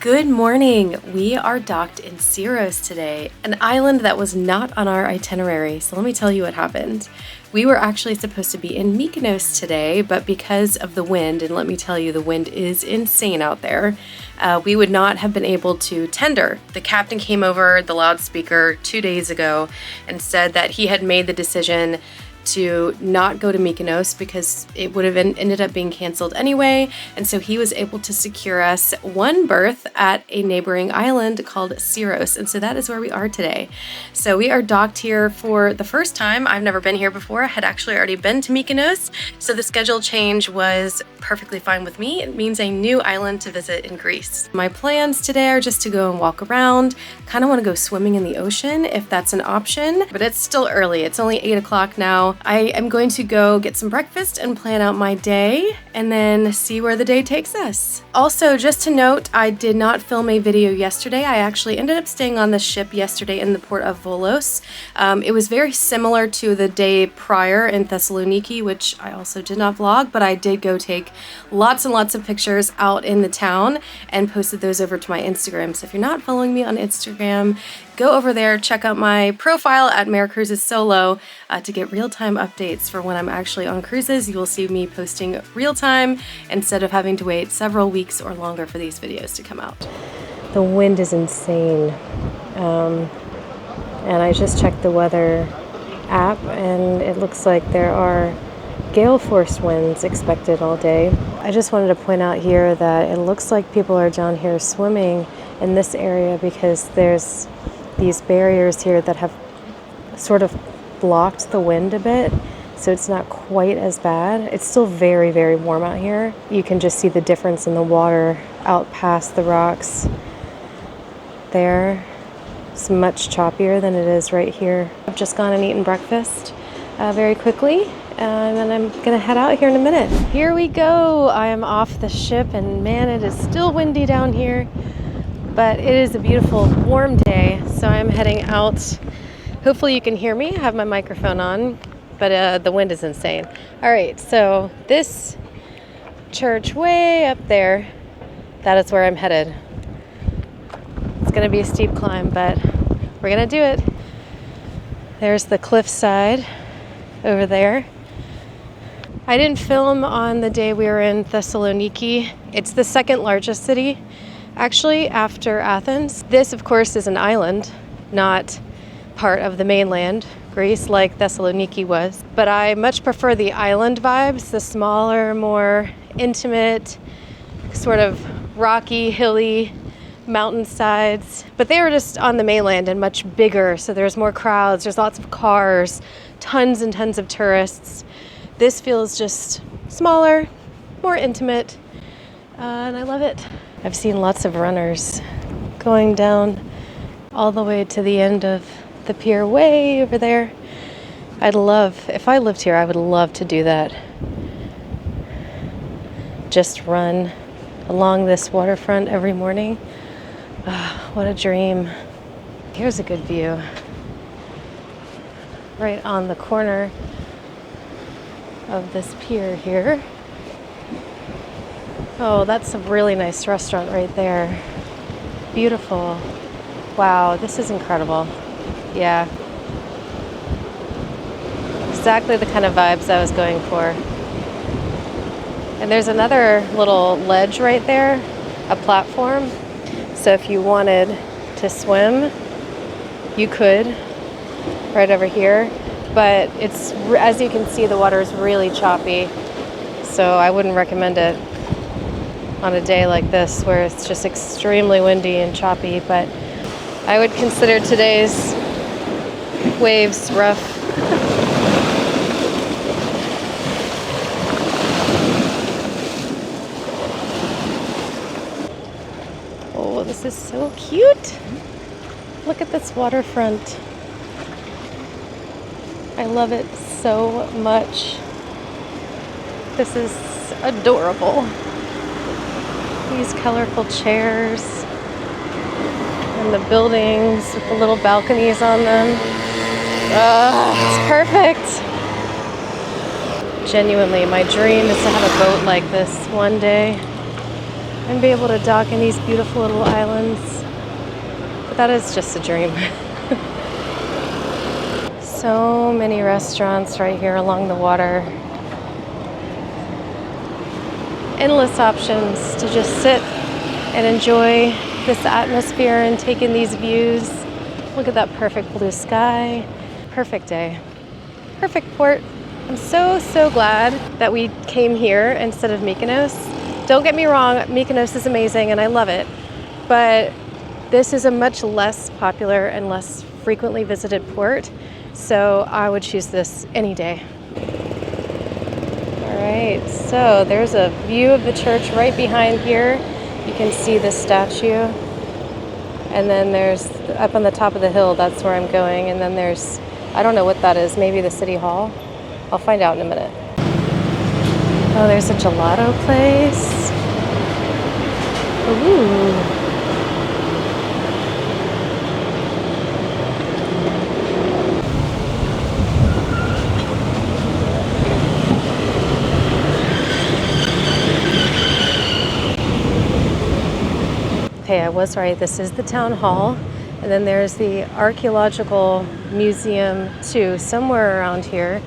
Good morning. We are docked in Syros today, an island that was not on our itinerary. So let me tell you what happened. We were actually supposed to be in Mykonos today, but because of the wind, and let me tell you, the wind is insane out there, we would not have been able to tender. The captain came over the loudspeaker 2 days ago and said that he had made the decision to not go to Mykonos because it would have ended up being canceled anyway, and so he was able to secure us one berth at a neighboring island called Syros, and so that is where we are today. So we are docked here for the first time. I've never been here before. I had actually already been to Mykonos, so the schedule change was perfectly fine with me. It means a new island to visit in Greece. My plans today are just to go and walk around. Kind of want to go swimming in the ocean if that's an option, but it's still early. It's only 8 o'clock now. I am going to go get some breakfast and plan out my day and then see where the day takes us. Also, just to note, I did not film a video yesterday. I actually ended up staying on the ship yesterday in the port of Volos. It was very similar to the day prior in Thessaloniki, which I also did not vlog, but I did go take lots and lots of pictures out in the town and posted those over to my Instagram. So if you're not following me on Instagram, go over there, check out my profile at Mare Cruises Solo to get real-time updates for when I'm actually on cruises. You will see me posting real-time instead of having to wait several weeks or longer for these videos to come out. The wind is insane. And I just checked the weather app and it looks like there are gale force winds expected all day. I just wanted to point out here that it looks like people are down here swimming in this area because there's these barriers here that have sort of blocked the wind a bit, so it's not quite as bad. It's still very, very warm out here. You can just see the difference in the water out past the rocks there. It's much choppier than it is right here. I've just gone and eaten breakfast very quickly, and then I'm gonna head out here in a minute. Here we go. I am off the ship, and man, it is still windy down here, but it is a beautiful warm day, so I'm heading out. Hopefully you can hear me. I have my microphone on, but the wind is insane. All right, so this church way up there, that is where I'm headed. It's gonna be a steep climb, but we're gonna do it. There's the cliffside over there. I didn't film on the day we were in Thessaloniki. It's the second largest city, actually, after Athens. This, of course, is an island, not part of the mainland, Greece, like Thessaloniki was. But I much prefer the island vibes, the smaller, more intimate, sort of rocky, hilly mountainsides. But they were just on the mainland and much bigger, so there's more crowds, there's lots of cars, tons and tons of tourists. This feels just smaller, more intimate, and I love it. I've seen lots of runners going down all the way to the end of the pier way over there. If I lived here, I would love to do that. Just run along this waterfront every morning. What a dream. Here's a good view. Right on the corner of this pier here. Oh, that's a really nice restaurant right there. Beautiful. Wow, this is incredible. Yeah. Exactly the kind of vibes I was going for. And there's another little ledge right there, a platform. So if you wanted to swim, you could, right over here. But it's, as you can see, the water is really choppy. So I wouldn't recommend it on a day like this where it's just extremely windy and choppy, but I would consider today's waves rough. Oh, this is so cute. Look at this waterfront. I love it so much. This is adorable. These colorful chairs and the buildings with the little balconies on them. It's perfect. Genuinely, my dream is to have a boat like this one day. and be able to dock in these beautiful little islands. But that is just a dream. So many restaurants right here along the water. Endless options to just sit and enjoy this atmosphere and take in these views. Look at that perfect blue sky. Perfect day. Perfect port. I'm so glad that we came here instead of Mykonos. Don't get me wrong, Mykonos is amazing and I love it, but this is a much less popular and less frequently visited port, so I would choose this any day. All right, so there's a view of the church right behind here. You can see the statue. And then there's, up on the top of the hill, that's where I'm going. And then there's, I don't know what that is, maybe the city hall. I'll find out in a minute. Oh, there's a gelato place. Ooh. Okay, I was right. This is the town hall. And then there's the archaeological museum too, somewhere around here.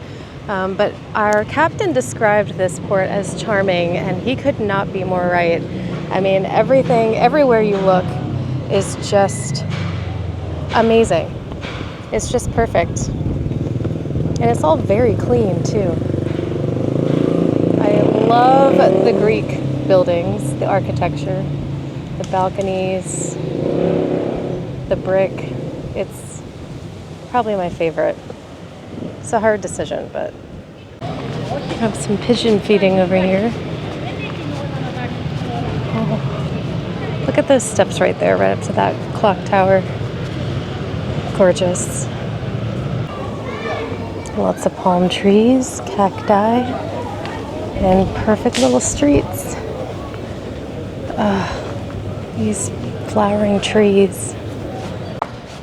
But our captain described this port as charming, and he could not be more right. I mean, everything, everywhere you look is just amazing. It's just perfect. And it's all very clean too. I love the Greek buildings, the architecture, the balconies, the brick. It's probably my favorite. It's a hard decision, but I have some pigeon feeding over here. Oh, look at those steps right there, right up to that clock tower. Gorgeous. Lots of palm trees, cacti, and perfect little streets. These flowering trees.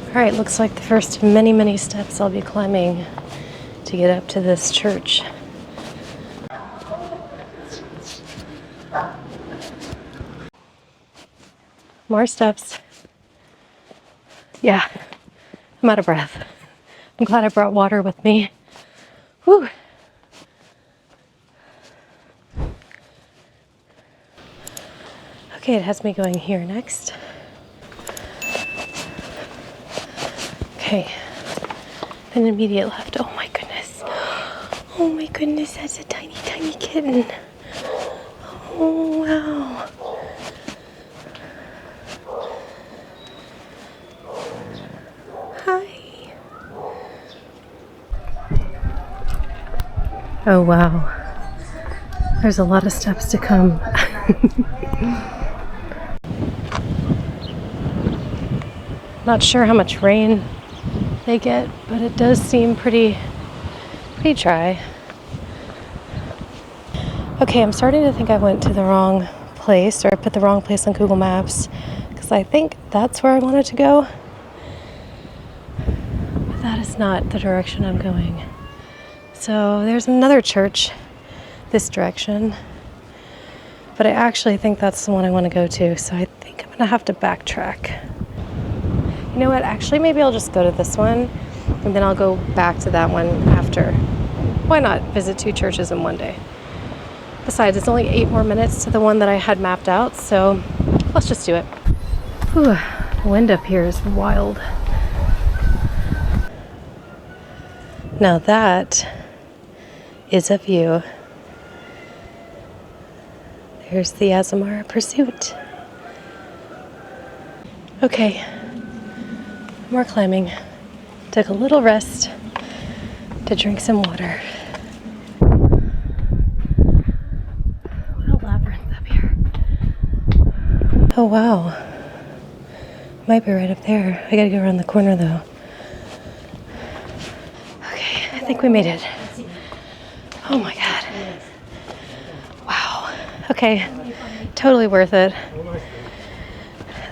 All right, looks like the first of many steps I'll be climbing to get up to this church. More steps. Yeah, I'm out of breath. I'm glad I brought water with me. Whew. Okay, it has me going here next. Okay, an immediate left. Oh my goodness. Oh my goodness, that's a tiny kitten. Oh wow. Hi. Oh wow. There's a lot of steps to come. Not sure how much rain they get, but it does seem pretty dry. Okay, I'm starting to think I went to the wrong place, or I put the wrong place on Google Maps, because I think that's where I wanted to go. But that is not the direction I'm going. So there's another church this direction, but I actually think that's the one I want to go to, so I think I'm gonna have to backtrack. You know what, actually maybe I'll just go to this one and then I'll go back to that one after. Why not visit two churches in one day? Besides, it's only 8 more minutes to the one that I had mapped out, so let's just do it. Whew, the wind up here is wild. Now that is a view. There's the Azamara pursuit. Okay, more climbing. Took a little rest to drink some water. What a labyrinth up here. Oh wow. Might be right up there. I gotta go around the corner though. Okay, I think we made it. Oh my god. Wow. Okay, totally worth it.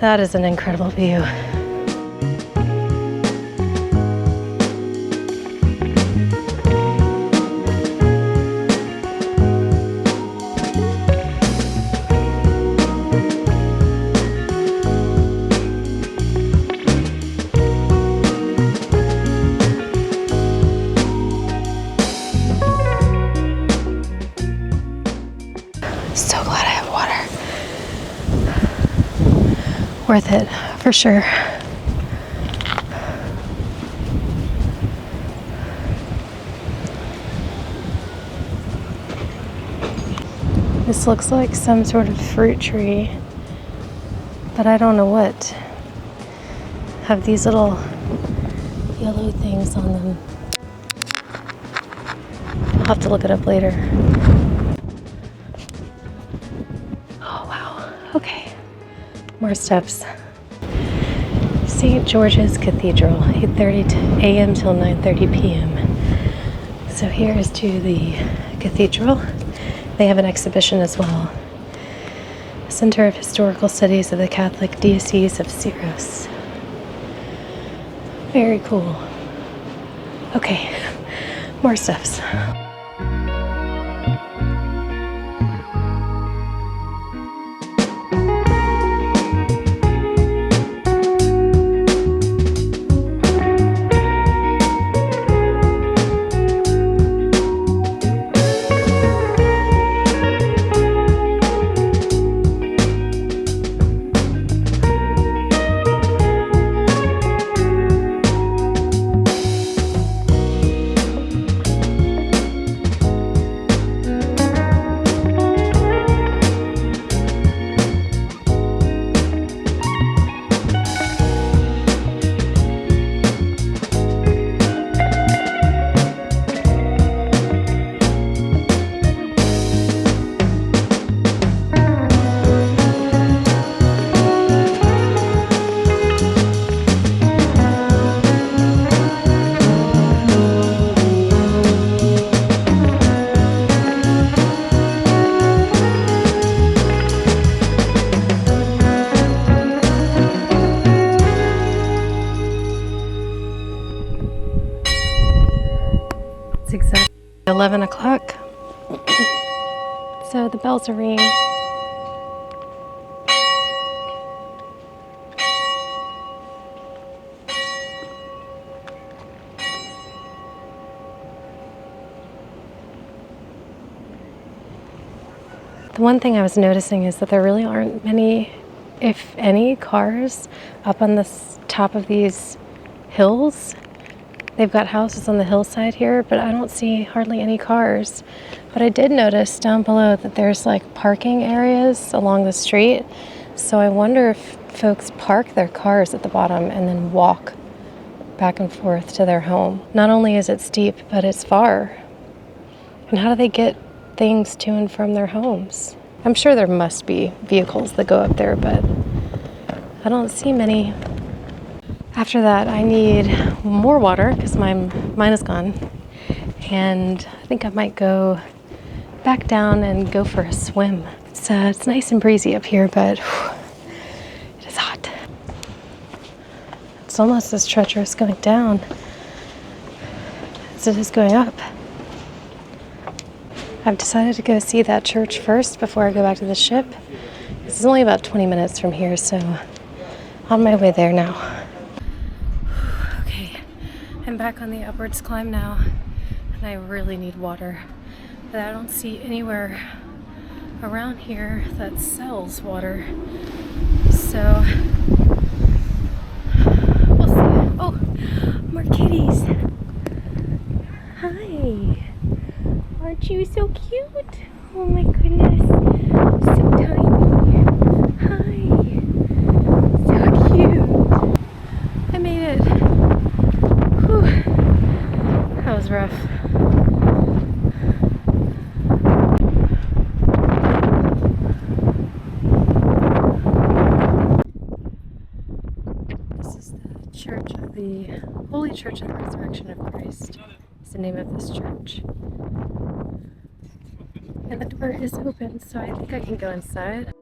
That is an incredible view. worth it for sure. This looks like some sort of fruit tree, but I don't know what. Have these little yellow things on them. I'll have to look it up later. Oh wow, okay. More steps. St. George's Cathedral, 8:30 a.m. till 9:30 p.m. So here is to the cathedral. They have an exhibition as well. Center of Historical Studies of the Catholic Diocese of Syros. Very cool. Okay, more steps. It's exactly 11 o'clock. So the bells are ringing. The one thing I was noticing is that there really aren't many, if any, cars up on the top of these hills. They've got houses on the hillside here, but I don't see hardly any cars. But I did notice down below that there's like parking areas along the street. So I wonder if folks park their cars at the bottom and then walk back and forth to their home. Not only is it steep, but it's far. And how do they get things to and from their homes? I'm sure there must be vehicles that go up there, but I don't see many. After that, I need more water because mine is gone. And I think I might go back down and go for a swim. It's nice and breezy up here, but it is hot. It's almost as treacherous going down as it is going up. I've decided to go see that church first before I go back to the ship. It's only about 20 minutes from here, so on my way there now. I'm back on the upwards climb now, and I really need water. But I don't see anywhere around here that sells water. So, we'll see. Oh, more kitties. Hi. Aren't you so cute? Oh my goodness. So tiny. Hi. So cute. I made it. That was rough. This is the Church of the Holy Church of the Resurrection of Christ. Is the name of this church. And the door is open, so I think I can go inside.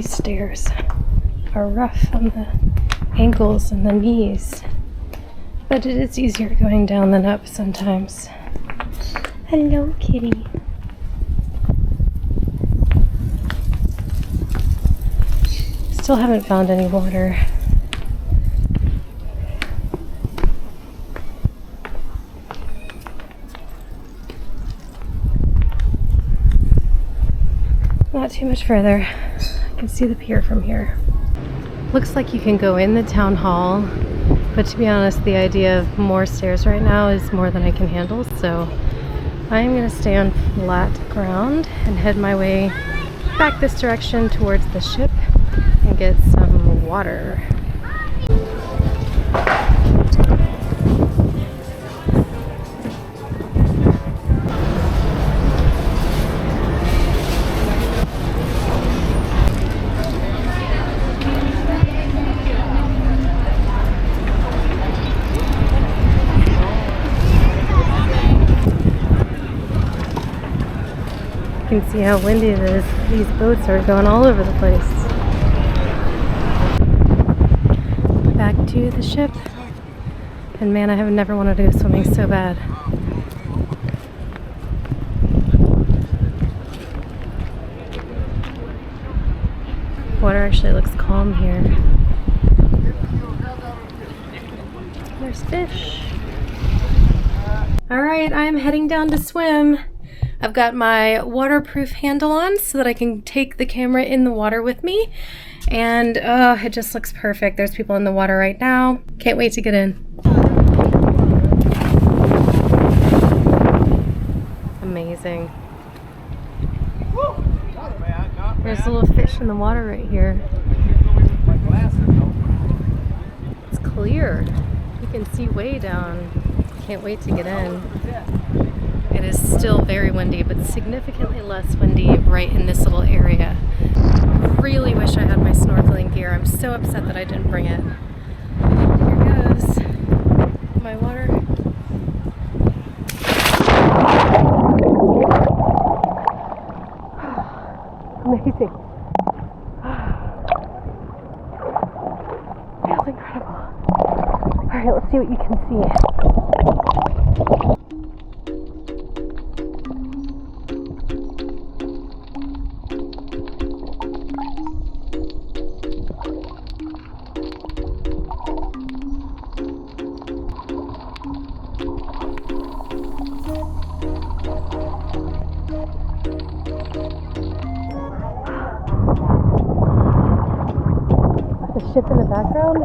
These stairs are rough on the ankles and the knees, but it is easier going down than up sometimes. Hello, kitty. Still haven't found any water. Not too much further. I can see the pier from here. Looks like you can go in the town hall, but to be honest, the idea of more stairs right now is more than I can handle, so I'm gonna stay on flat ground and head my way back this direction towards the ship and get some water. You can see how windy it is. These boats are going all over the place. Back to the ship. And man, I have never wanted to go swimming so bad. Water actually looks calm here. There's fish. Alright, I'm heading down to swim. I've got my waterproof handle on so that I can take the camera in the water with me. And it just looks perfect. There's people in the water right now. Can't wait to get in. Amazing. There's a little fish in the water right here. It's clear. You can see way down. Can't wait to get in. It is still very windy, but significantly less windy right in this little area. Really wish I had my snorkeling gear. I'm so upset that I didn't bring it. Here goes my water. Amazing. Feels incredible. Alright, let's see what you can see. The ship in the background.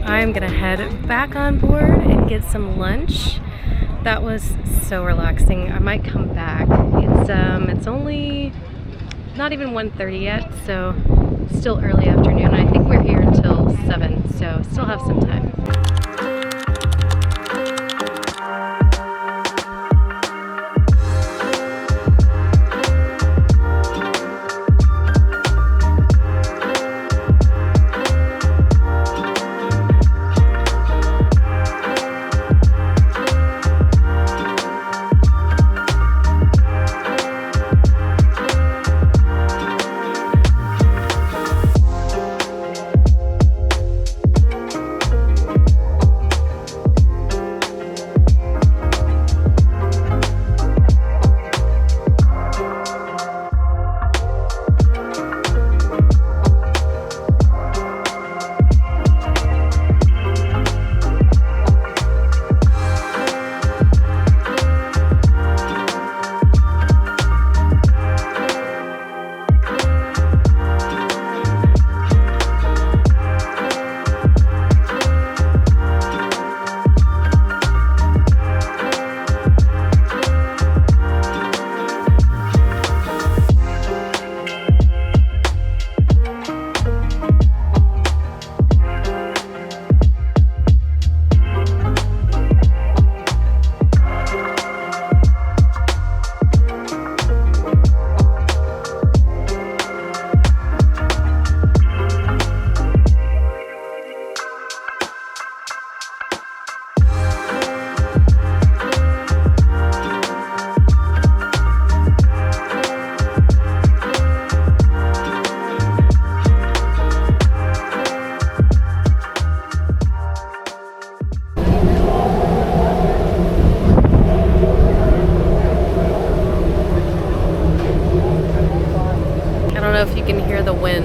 I'm gonna head back on board and get some lunch. That was so relaxing. I might come back. It's only not even 1:30 yet, so still early afternoon. I think we're here until 7, so still have some time.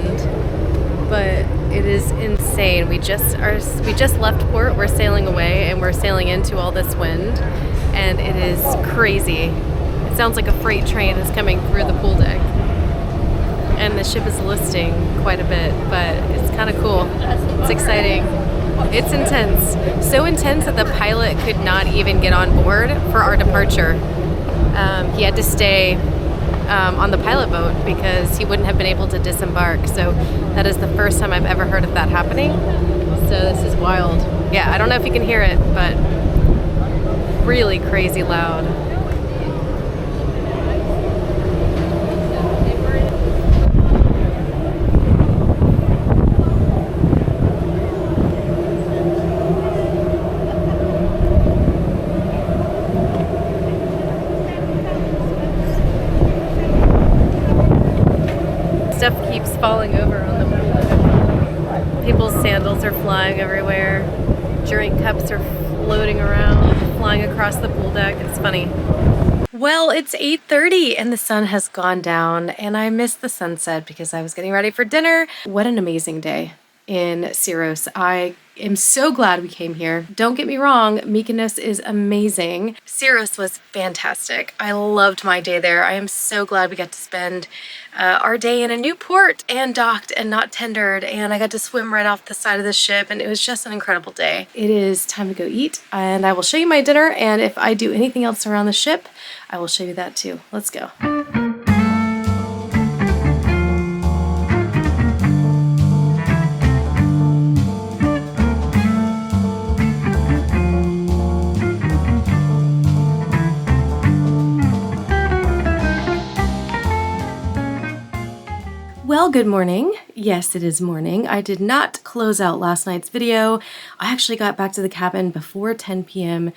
wind, but it is insane. We just left port. We're sailing away, and we're sailing into all this wind, and it is crazy. It sounds like a freight train is coming through the pool deck, and the ship is listing quite a bit, but it's kind of cool. It's exciting. It's intense. So intense that the pilot could not even get on board for our departure. He had to stay on the pilot boat because he wouldn't have been able to disembark. So that is the first time I've ever heard of that happening. So this is wild. Yeah, I don't know if you can hear it, but really crazy loud. Stuff keeps falling over on the pool deck. People's sandals are flying everywhere. Drink cups are floating around, flying across the pool deck. It's funny. Well, it's 8:30 and the sun has gone down, and I missed the sunset because I was getting ready for dinner. What an amazing day in Syros. I am so glad we came here. Don't get me wrong, Mykonos is amazing. Syros was fantastic. I loved my day there. I am so glad we got to spend our day in a new port and docked and not tendered, and I got to swim right off the side of the ship, and it was just an incredible day. It is time to go eat, and I will show you my dinner, and if I do anything else around the ship, I will show you that too. Let's go. Well, good morning. Yes, it is morning. I did not close out last night's video. I actually got back to the cabin before 10 p.m.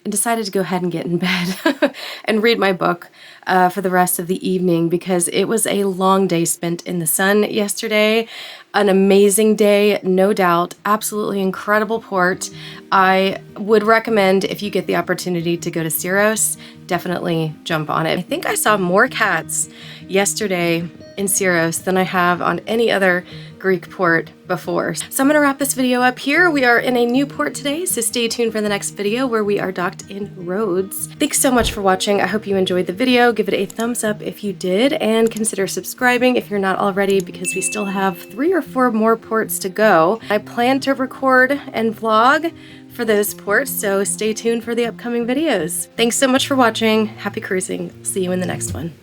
and decided to go ahead and get in bed and read my book for the rest of the evening because it was a long day spent in the sun yesterday. An amazing day, no doubt. Absolutely incredible port. I would recommend, if you get the opportunity to go to Syros, definitely jump on it. I think I saw more cats yesterday in Syros than I have on any other Greek port before. So I'm gonna wrap this video up here. We are in a new port today, so stay tuned for the next video where we are docked in Rhodes. Thanks so much for watching. I hope you enjoyed the video. Give it a thumbs up if you did, and consider subscribing if you're not already, because we still have 3 or 4 more ports to go. I plan to record and vlog for those ports, so stay tuned for the upcoming videos. Thanks so much for watching. Happy cruising. See you in the next one.